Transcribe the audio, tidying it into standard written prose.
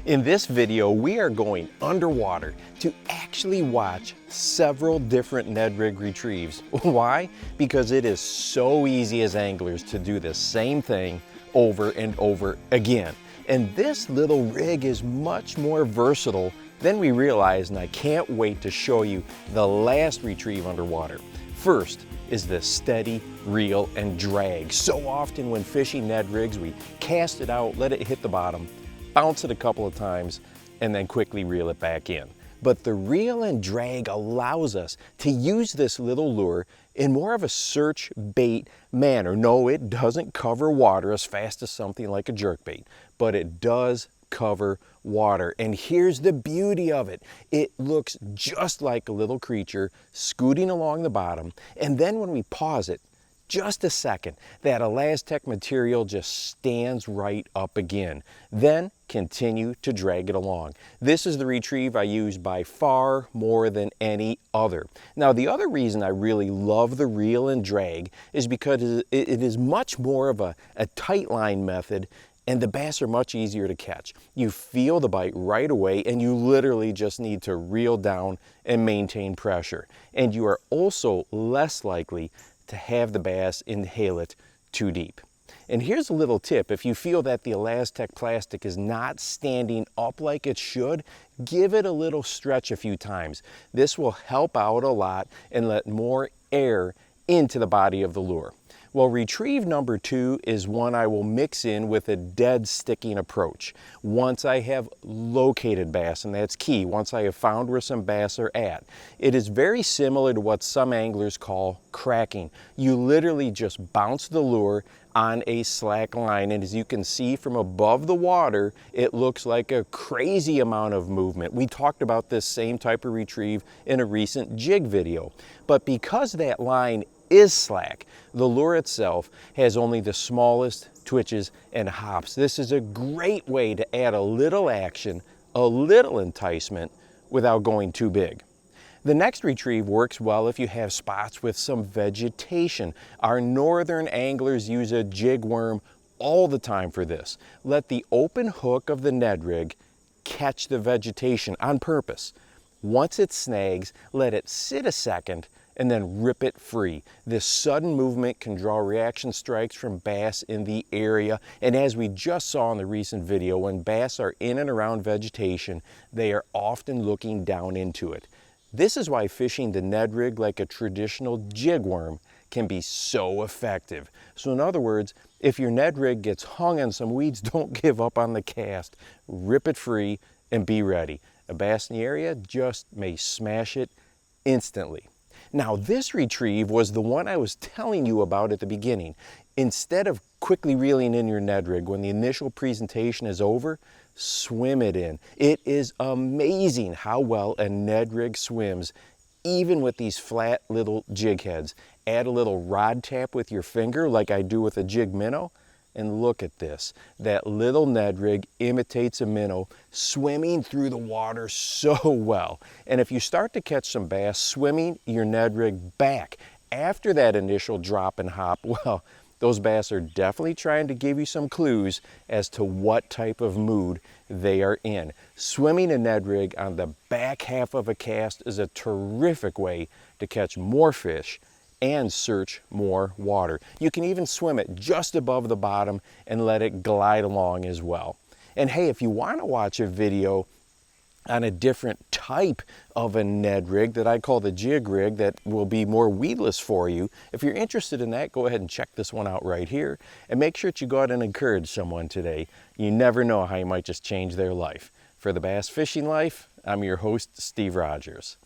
In this video, we are going underwater to actually watch several different Ned Rig retrieves. Why? Because it is so easy as anglers to do the same thing over and over again. And this little rig is much more versatile than we realize, and I can't wait to show you the last retrieve underwater. First is the steady reel and drag. So often when fishing Ned rigs, we cast it out, let it hit the bottom, bounce it a couple of times, and then quickly reel it back in. But the reel and drag allows us to use this little lure in more of a search bait manner. No, it doesn't cover water as fast as something like a jerkbait, but it does cover water. And here's the beauty of it. It looks just like a little creature scooting along the bottom. And then when we pause it, just a second, that Elastec material just stands right up again. Then continue to drag it along. This is the retrieve I use by far more than any other. Now, the other reason I really love the reel and drag is because it is much more of a tight line method, and the bass are much easier to catch. You feel the bite right away, and you literally just need to reel down and maintain pressure. And you are also less likely to have the bass inhale it too deep. And here's a little tip. If you feel that the Elastec plastic is not standing up like it should, give it a little stretch a few times. This will help out a lot and let more air into the body of the lure. Well, retrieve number 2 is one I will mix in with a dead sticking approach. Once I have located bass, and that's key, once I have found where some bass are at. It is very similar to what some anglers call cracking. You literally just bounce the lure on a slack line, and as you can see from above the water, it looks like a crazy amount of movement. We talked about this same type of retrieve in a recent jig video. But because that line is slack, the lure itself has only the smallest twitches and hops. This is a great way to add a little action, a little enticement without going too big. The next retrieve works well if you have spots with some vegetation. Our northern anglers use a jig worm all the time for this. Let the open hook of the Ned Rig catch the vegetation on purpose. Once it snags, let it sit a second and then rip it free. This sudden movement can draw reaction strikes from bass in the area. And as we just saw in the recent video, when bass are in and around vegetation, they are often looking down into it. This is why fishing the Ned Rig like a traditional jig worm can be so effective. So in other words, if your Ned Rig gets hung on some weeds, don't give up on the cast. Rip it free and be ready. A bass in the area just may smash it instantly. Now, this retrieve was the one I was telling you about at the beginning. Instead of quickly reeling in your Ned Rig when the initial presentation is over, swim it in. It is amazing how well a Ned Rig swims, even with these flat little jig heads. Add a little rod tap with your finger like I do with a jig minnow, and look at this. That little Ned Rig imitates a minnow, swimming through the water so well. And if you start to catch some bass swimming your Ned Rig back after that initial drop and hop, well, those bass are definitely trying to give you some clues as to what type of mood they are in. Swimming a Ned Rig on the back half of a cast is a terrific way to catch more fish and search more water. You can even swim it just above the bottom and let it glide along as well. And hey, if you want to watch a video on a different type of a Ned Rig that I call the jig rig that will be more weedless for you, if you're interested in that, go ahead and check this one out right here, and make sure that you go out and encourage someone today. You never know how you might just change their life. For the Bass Fishing Life, I'm your host, Steve Rogers.